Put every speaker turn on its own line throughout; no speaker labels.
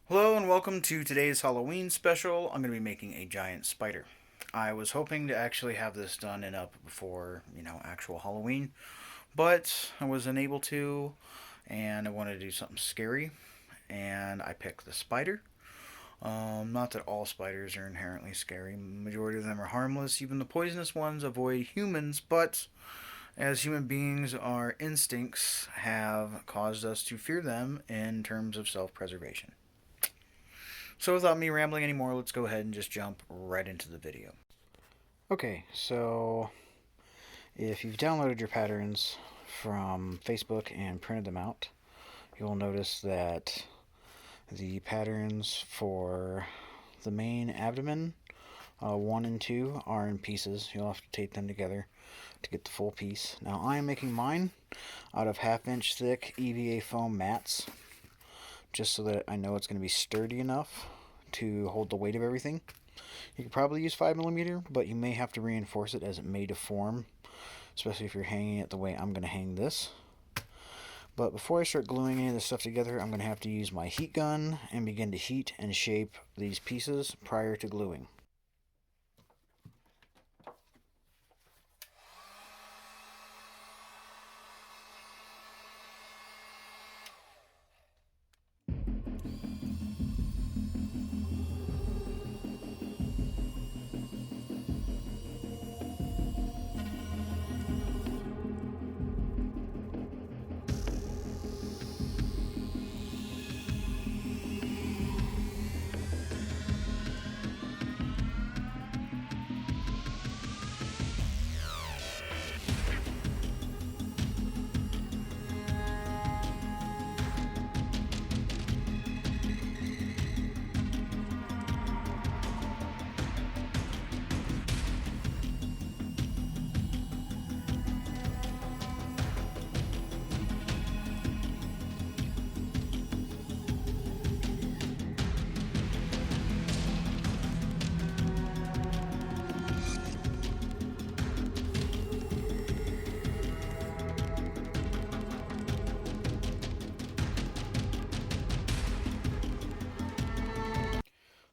Hello and welcome to today's Halloween special. I'm going to be making a giant spider. I was hoping to actually have this done and up before, actual Halloween, but I was unable to, and I wanted to do something scary, and I picked the spider. Not that all spiders are inherently scary. Majority of them are harmless. Even the poisonous ones avoid humans, but as human beings, our instincts have caused us to fear them in terms of self-preservation. So without me rambling anymore, let's go ahead and just jump right into the video. Okay, so if you've downloaded your patterns from Facebook and printed them out, you'll notice that the patterns for the main abdomen, 1 and 2, are in pieces. You'll have to tape them together to get the full piece. Now I am making mine out of 1/2 inch thick EVA foam mats, just so that I know it's going to be sturdy enough to hold the weight of everything. You could probably use 5mm, but you may have to reinforce it as it may deform, especially if you're hanging it the way I'm going to hang this. But before I start gluing any of this stuff together, I'm going to have to use my heat gun and begin to heat and shape these pieces prior to gluing.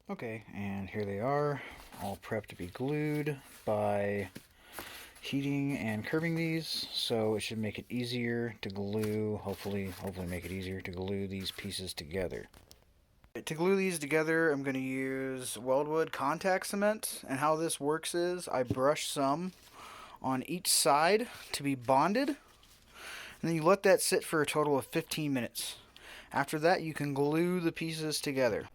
Okay, and here they are, all prepped to be glued by heating and curving these, so it should make it easier to glue, hopefully make it easier to glue these pieces together. To glue these together, I'm going to use Weldwood contact cement, and how this works is I brush some on each side to be bonded, and then you let that sit for a total of 15 minutes. After that, you can glue the pieces together.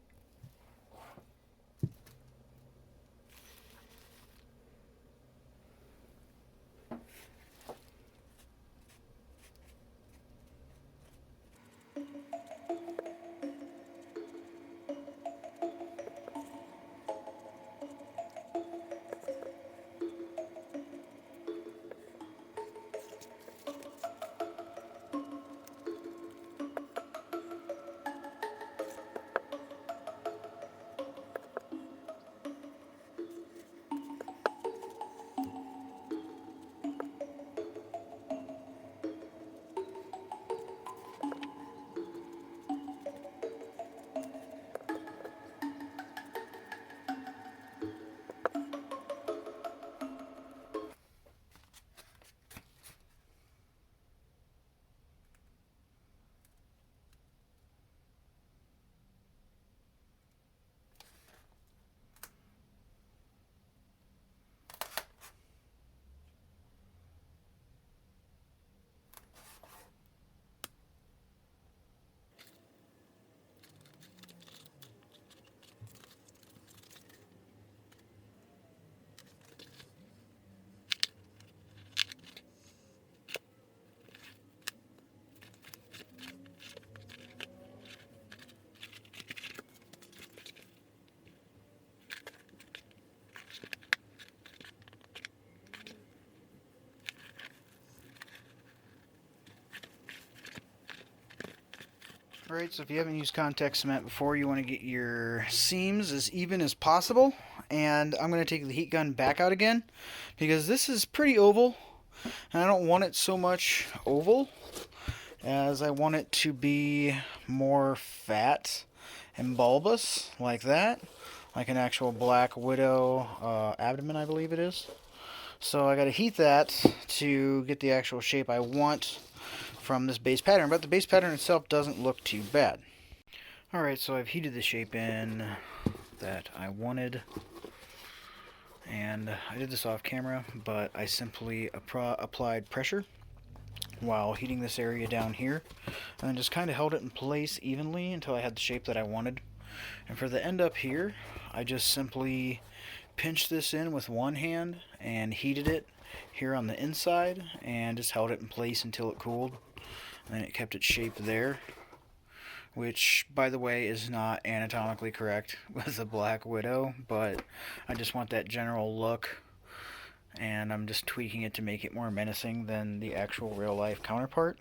Alright, so if you haven't used contact cement before, you want to get your seams as even as possible. And I'm going to take the heat gun back out again, because this is pretty oval, and I don't want it so much oval as I want it to be more fat and bulbous, like that. Like an actual black widow abdomen, I believe it is. So I got to heat that to get the actual shape I want from this base pattern, but the base pattern itself doesn't look too bad. Alright, so I've heated the shape in that I wanted, and I did this off camera, but I simply applied pressure while heating this area down here, and then just kind of held it in place evenly until I had the shape that I wanted. And for the end up here, I just simply pinched this in with one hand and heated it here on the inside and just held it in place until it cooled, and then it kept its shape there, which, by the way, is not anatomically correct with a black widow, but I just want that general look, and I'm just tweaking it to make it more menacing than the actual real-life counterpart.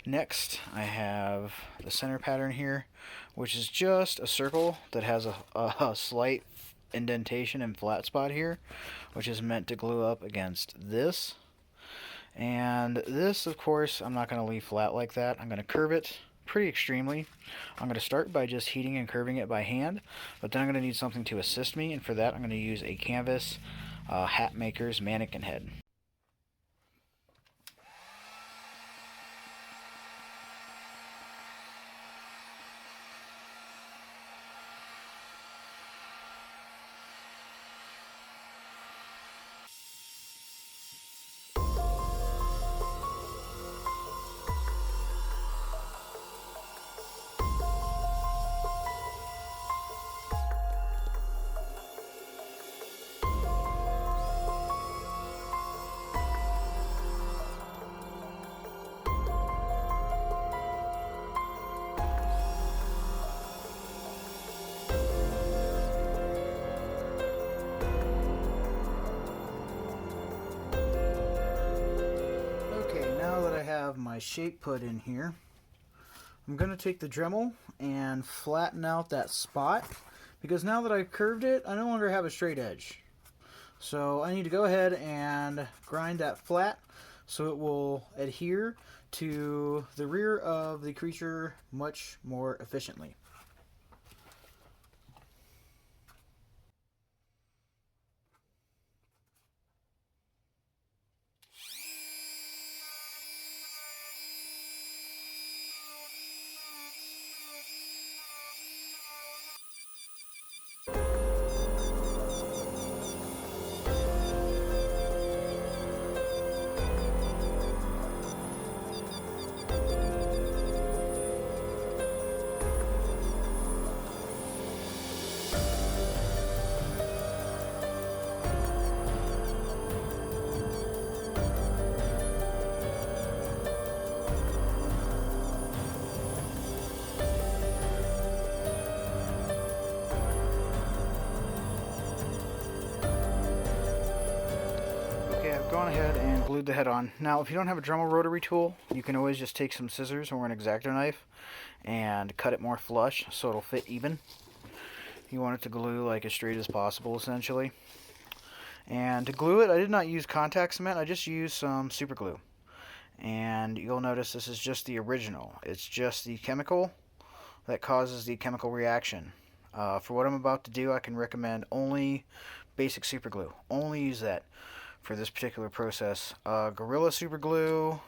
Next, I have the center pattern here, which is just a circle that has a slight indentation and flat spot here, which is meant to glue up against this. And this, of course, I'm not going to leave flat like that. I'm going to curve it pretty extremely. I'm going to start by just heating and curving it by hand, but then I'm going to need something to assist me, and for that I'm going to use a canvas hat maker's mannequin head. Have my shape put in here, I'm going to take the Dremel and flatten out that spot, because now that I've curved it, I no longer have a straight edge. So I need to go ahead and grind that flat so it will adhere to the rear of the creature much more efficiently. I've gone ahead and glued the head on. Now, if you don't have a Dremel rotary tool, you can always just take some scissors or an X-Acto knife and cut it more flush so it'll fit even. You want it to glue like as straight as possible, essentially. And to glue it, I did not use contact cement, I just used some super glue. And you'll notice this is just the original. It's just the chemical that causes the chemical reaction. For what I'm about to do, I can recommend only basic super glue. Only use that for this particular process. Gorilla super glue,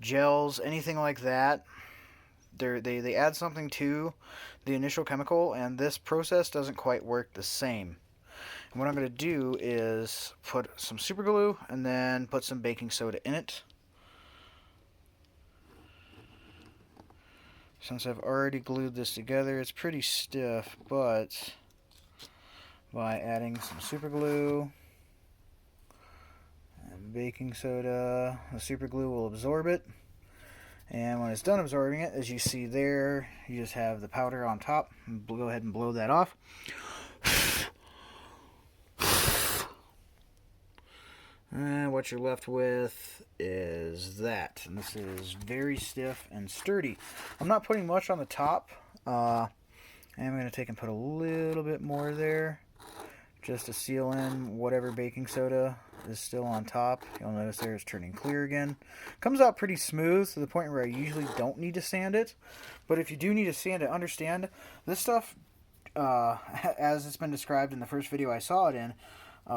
gels, anything like that, they add something to the initial chemical, and this process doesn't quite work the same. And what I'm going to do is put some super glue and then put some baking soda in it. Since I've already glued this together, it's pretty stiff, but by adding some super glue and baking soda, the super glue will absorb it. And when it's done absorbing it, as you see there, you just have the powder on top. Go ahead and blow that off. And what you're left with is that. And this is very stiff and sturdy. I'm not putting much on the top. I'm going to take and put a little bit more there, just to seal in whatever baking soda is still on top. You'll notice there it's turning clear again. Comes out pretty smooth to the point where I usually don't need to sand it. But if you do need to sand it, understand this stuff, as it's been described in the first video I saw it in,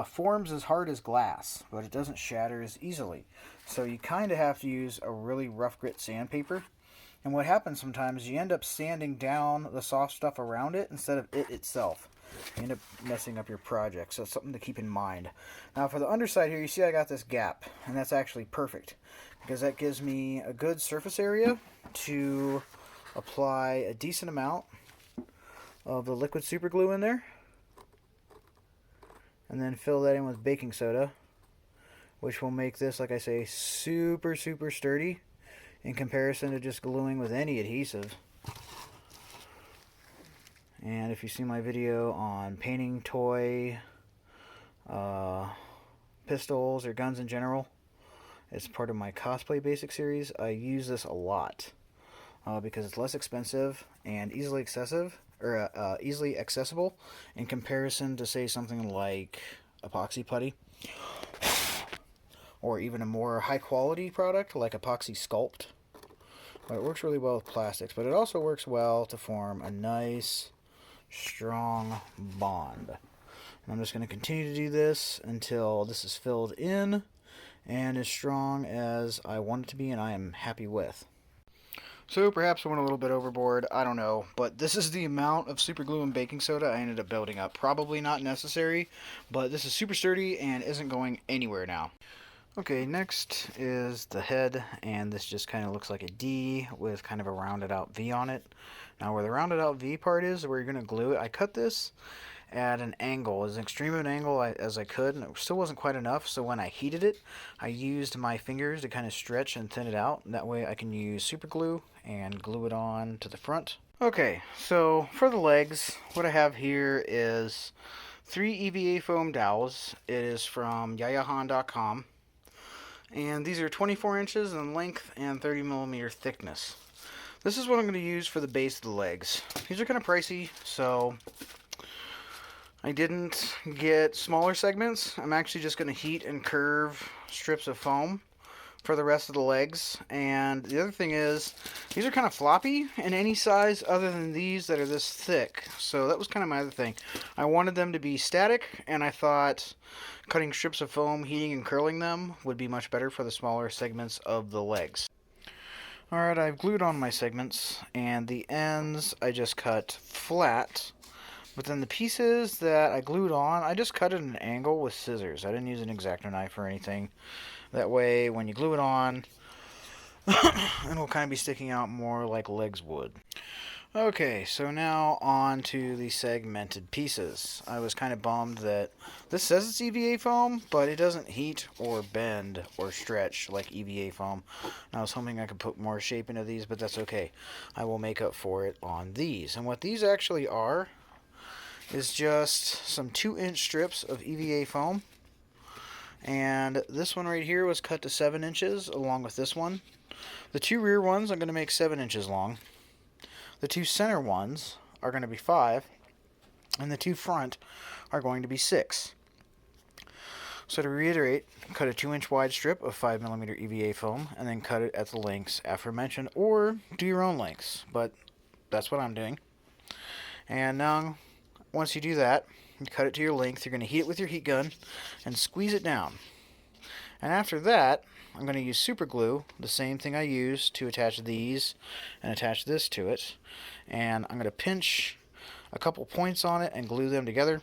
forms as hard as glass, but it doesn't shatter as easily. So you kind of have to use a really rough grit sandpaper. And what happens sometimes is you end up sanding down the soft stuff around it instead of it itself. You end up messing up your project, so it's something to keep in mind. Now for the underside here, you see I got this gap, and that's actually perfect because that gives me a good surface area to apply a decent amount of the liquid super glue in there, and then fill that in with baking soda, which will make this, like I say, super sturdy in comparison to just gluing with any adhesive. And if you see my video on painting toy pistols or guns in general, it's part of my cosplay basic series. I use this a lot because it's less expensive and easily accessible in comparison to, say, something like epoxy putty, or even a more high quality product like epoxy sculpt. But it works really well with plastics, but it also works well to form a nice strong bond. And I'm just going to continue to do this until this is filled in and as strong as I want it to be and I am happy with. So perhaps I went a little bit overboard, I don't know, but this is the amount of super glue and baking soda I ended up building up. Probably not necessary, but this is super sturdy and isn't going anywhere now. Okay, next is the head, and this just kind of looks like a D with kind of a rounded out V on it. Now where the rounded out V part is, where you're going to glue it, I cut this at an angle, as extreme of an angle as I could, and it still wasn't quite enough, so when I heated it, I used my fingers to kind of stretch and thin it out. That way I can use super glue and glue it on to the front. Okay, so for the legs, what I have here is 3 EVA foam dowels. It is from yayahan.com. And these are 24 inches in length and 30 millimeter thickness. This is what I'm going to use for the base of the legs. These are kind of pricey, so I didn't get smaller segments. I'm actually just going to heat and curve strips of foam for the rest of the legs. And the other thing is, these are kind of floppy in any size other than these that are this thick. So that was kind of my other thing. I wanted them to be static, and I thought cutting strips of foam, heating and curling them would be much better for the smaller segments of the legs. Alright, I've glued on my segments, and the ends I just cut flat, but then the pieces that I glued on, I just cut at an angle with scissors. I didn't use an X-Acto knife or anything. That way, when you glue it on, it'll kind of be sticking out more like legs would. Okay, so now on to the segmented pieces. I was kind of bummed that this says it's EVA foam, but it doesn't heat or bend or stretch like EVA foam. And I was hoping I could put more shape into these, but that's okay. I will make up for it on these. And what these actually are is just some 2-inch strips of EVA foam. And this one right here was cut to 7 inches along with this one. The 2 rear ones I'm going to make 7 inches long. The 2 center ones are going to be 5, and the 2 front are going to be 6. So to reiterate, cut a 2-inch wide strip of 5mm EVA foam, and then cut it at the lengths aforementioned, or do your own lengths, but that's what I'm doing. And now, once you do that, you cut it to your length, you're going to heat it with your heat gun, and squeeze it down. And after that, I'm going to use super glue, the same thing I used to attach these and attach this to it. And I'm going to pinch a couple points on it and glue them together.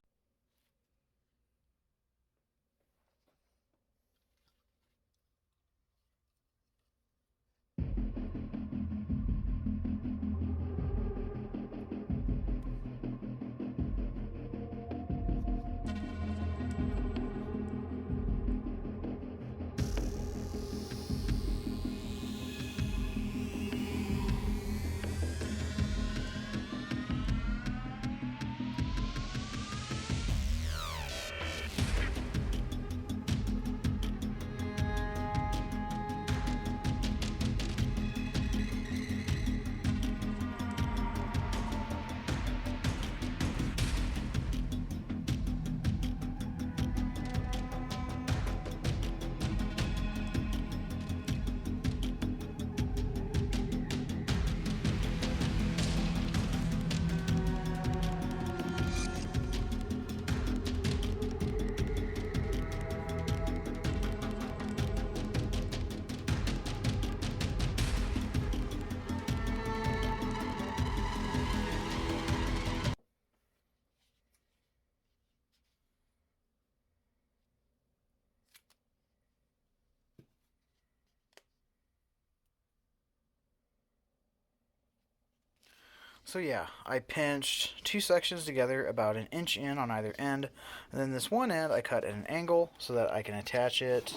So yeah, I pinched two sections together about an inch in on either end, and then this one end I cut at an angle so that I can attach it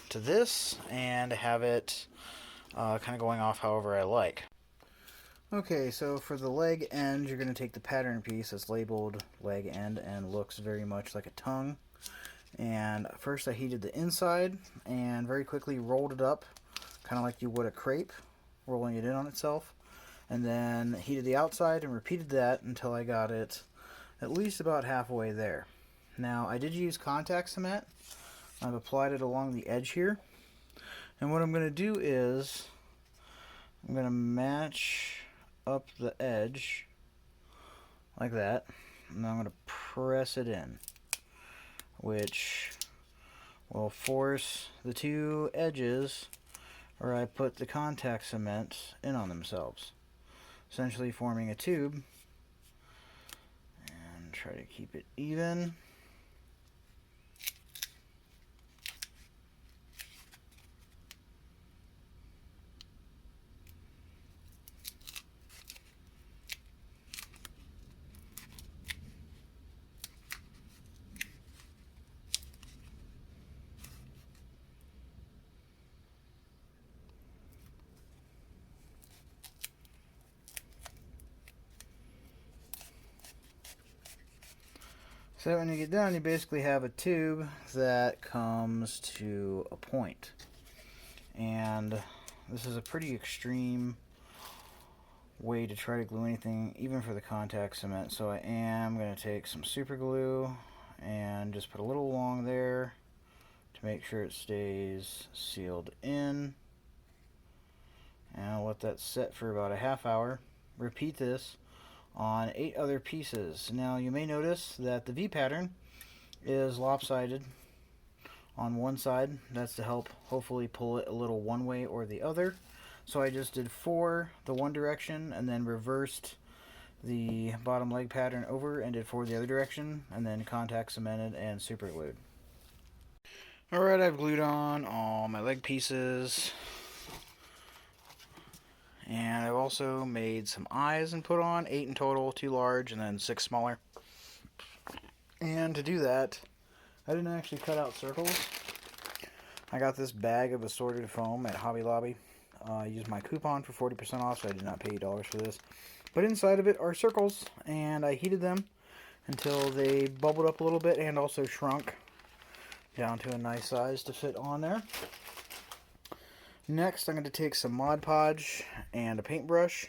to this and have it kind of going off however I like. Okay, so for the leg end, you're going to take the pattern piece that's labeled leg end and looks very much like a tongue. And first I heated the inside and very quickly rolled it up, kind of like you would a crepe, rolling it in on itself. And then heated the outside and repeated that until I got it at least about halfway there. Now I did use contact cement. I've applied it along the edge here. And what I'm going to do is I'm going to match up the edge like that. And I'm going to press it in, which will force the two edges where I put the contact cement in on themselves, essentially forming a tube. And try to keep it even. So when you get done, you basically have a tube that comes to a point. And this is a pretty extreme way to try to glue anything, even for the contact cement. So I am going to take some super glue and just put a little along there to make sure it stays sealed in. And I'll let that set for about a half hour. Repeat this on 8 other pieces. Now you may notice that the V pattern is lopsided on one side. That's to help hopefully pull it a little one way or the other. So I just did 4 the one direction and then reversed the bottom leg pattern over and did 4 the other direction, and then contact cemented and super glued. Alright, I've glued on all my leg pieces. And I've also made some eyes and put on 8 in total, 2 large and then 6 smaller. And to do that, I didn't actually cut out circles. I got this bag of assorted foam at Hobby Lobby. I used my coupon for 40% off, so I did not pay $8 for this. But inside of it are circles, and I heated them until they bubbled up a little bit and also shrunk down to a nice size to fit on there. Next, I'm going to take some Mod Podge and a paintbrush,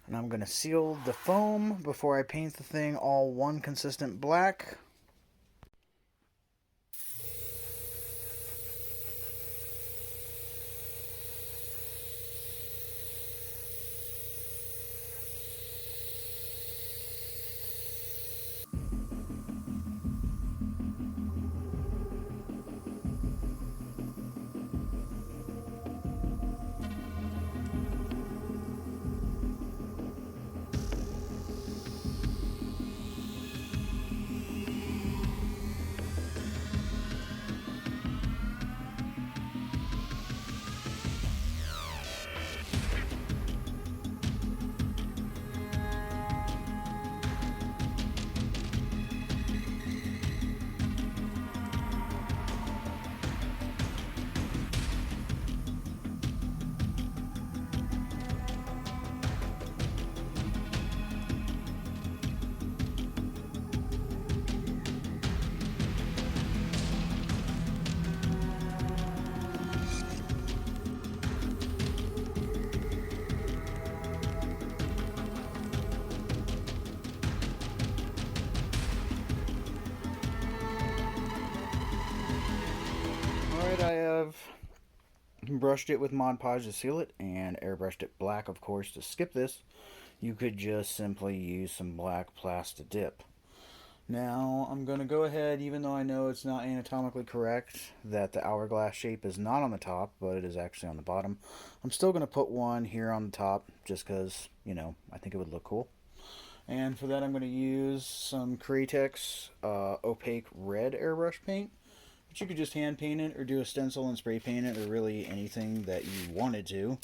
and I'm going to seal the foam before I paint the thing all one consistent black. Alright, I have brushed it with Mod Podge to seal it and airbrushed it black, of course, to skip this. You could just simply use some black plastic dip. Now, I'm going to go ahead, even though I know it's not anatomically correct, that the hourglass shape is not on the top, but it is actually on the bottom. I'm still going to put one here on the top, just because, you know, I think it would look cool. And for that, I'm going to use some createx opaque red airbrush paint. But you could just hand paint it, or do a stencil and spray paint it, or really anything that you wanted to.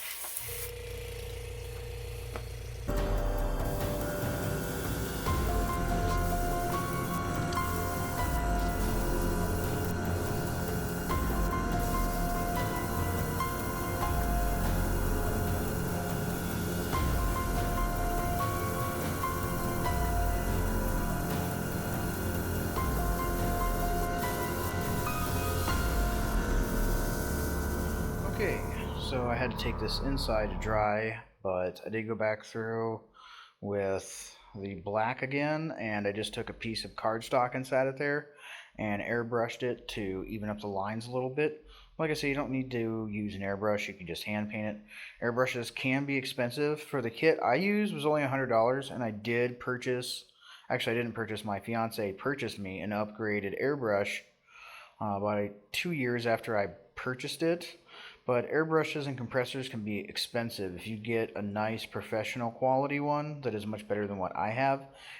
So I had to take this inside to dry, but I did go back through with the black again, and I just took a piece of cardstock and sat it there and airbrushed it to even up the lines a little bit. Like I said, you don't need to use an airbrush, you can just hand paint it. Airbrushes can be expensive. For the kit I used was only $100, and I did purchase, actually I didn't purchase, my fiance purchased me an upgraded airbrush about 2 years after I purchased it. But airbrushes and compressors can be expensive. If you get a nice professional quality one that is much better than what I have,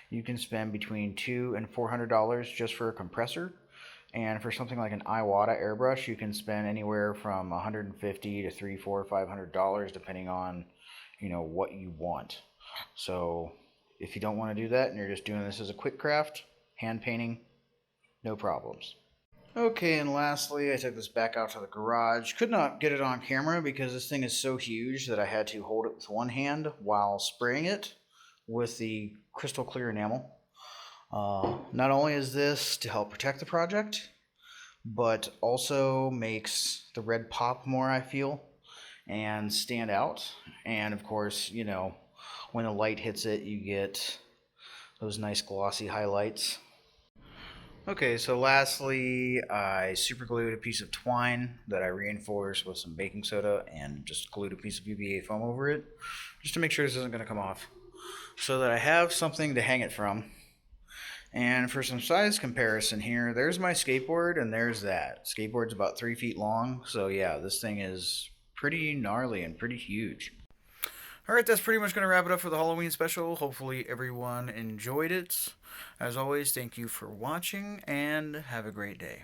you can spend between $200 and $400 just for a compressor. And for something like an Iwata airbrush, you can spend anywhere from $150 to $300, $400, $500 depending on, what you want. So if you don't want to do that and you're just doing this as a quick craft, hand painting, no problems. Okay, and lastly, I took this back out to the garage. Could not get it on camera because this thing is so huge that I had to hold it with one hand while spraying it with the crystal clear enamel. Not only is this to help protect the project, but also makes the red pop more, I feel, and stand out. And of course, when the light hits it, you get those nice glossy highlights. Okay, so lastly, I super glued a piece of twine that I reinforced with some baking soda and just glued a piece of UVA foam over it, just to make sure this isn't going to come off, so that I have something to hang it from. And for some size comparison here, there's my skateboard and there's that. Skateboard's about 3 feet long, so yeah, this thing is pretty gnarly and pretty huge. Alright, that's pretty much going to wrap it up for the Halloween special. Hopefully everyone enjoyed it. As always, thank you for watching, and have a great day.